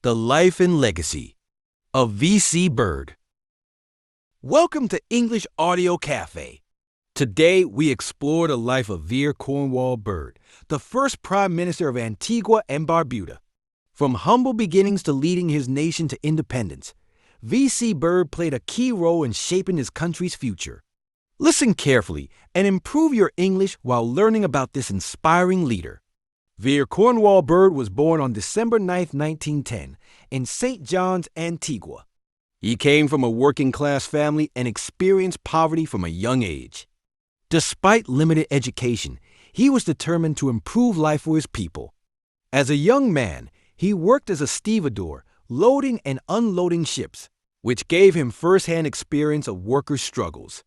The Life and Legacy of V.C. Bird. Welcome to English Audio Café. Today, we explore the life of Vere Cornwall Bird, the first Prime Minister of Antigua and Barbuda. From humble beginnings to leading his nation to independence, V.C. Bird played a key role in shaping his country's future. Listen carefully and improve your English while learning about this inspiring leader. Vere Cornwall Bird was born on December 9, 1910, in St. John's, Antigua. He came from a working-class family and experienced poverty from a young age. Despite limited education, he was determined to improve life for his people. As a young man, he worked as a stevedore, loading and unloading ships, which gave him first-hand experience of workers' struggles.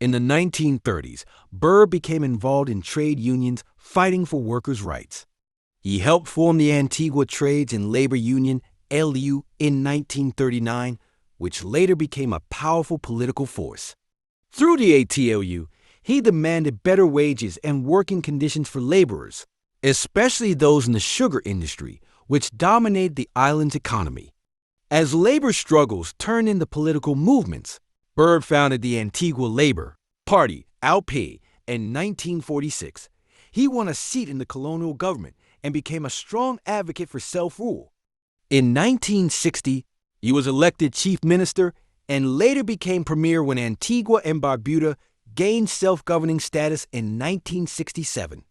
In the 1930s, Bird became involved in trade unions fighting for workers' rights. He helped form the Antigua Trades and Labor Union, LU, in 1939, which later became a powerful political force. Through the ATLU, he demanded better wages and working conditions for laborers, especially those in the sugar industry, which dominated the island's economy. As labor struggles turned into political movements, Bird founded the Antigua Labor Party, ALP, in 1946. He won a seat in the colonial government and became a strong advocate for self-rule. In 1960, he was elected chief minister and later became premier when Antigua and Barbuda gained self-governing status in 1967.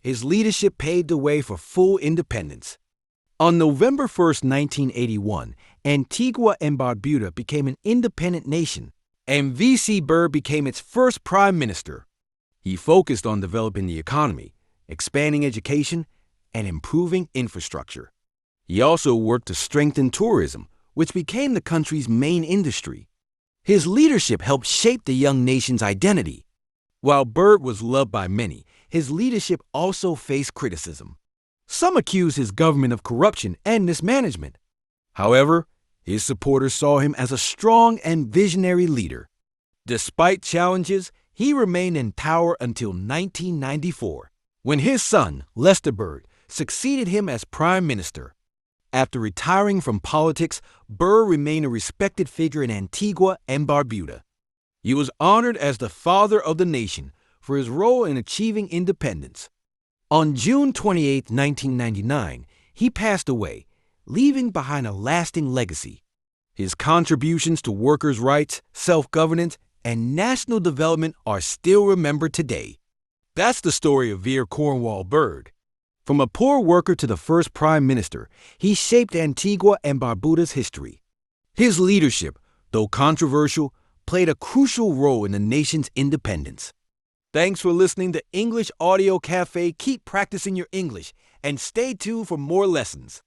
His leadership paved the way for full independence. On November 1, 1981, Antigua and Barbuda became an independent nation, and V.C. Bird became its first prime minister. He focused on developing the economy, expanding education, and improving infrastructure. He also worked to strengthen tourism, which became the country's main industry. His leadership helped shape the young nation's identity. While Bird was loved by many, his leadership also faced criticism. Some accused his government of corruption and mismanagement. However, his supporters saw him as a strong and visionary leader. Despite challenges, he remained in power until 1994, when his son, Lester Bird, succeeded him as prime minister. After retiring from politics, Bird remained a respected figure in Antigua and Barbuda. He was honored as the father of the nation for his role in achieving independence. On June 28, 1999, he passed away, leaving behind a lasting legacy. His contributions to workers' rights, self-governance, and national development are still remembered today. That's the story of Vere Cornwall Bird. From a poor worker to the first prime minister, he shaped Antigua and Barbuda's history. His leadership, though controversial, played a crucial role in the nation's independence. Thanks for listening to English Audio Café. Keep practicing your English and stay tuned for more lessons.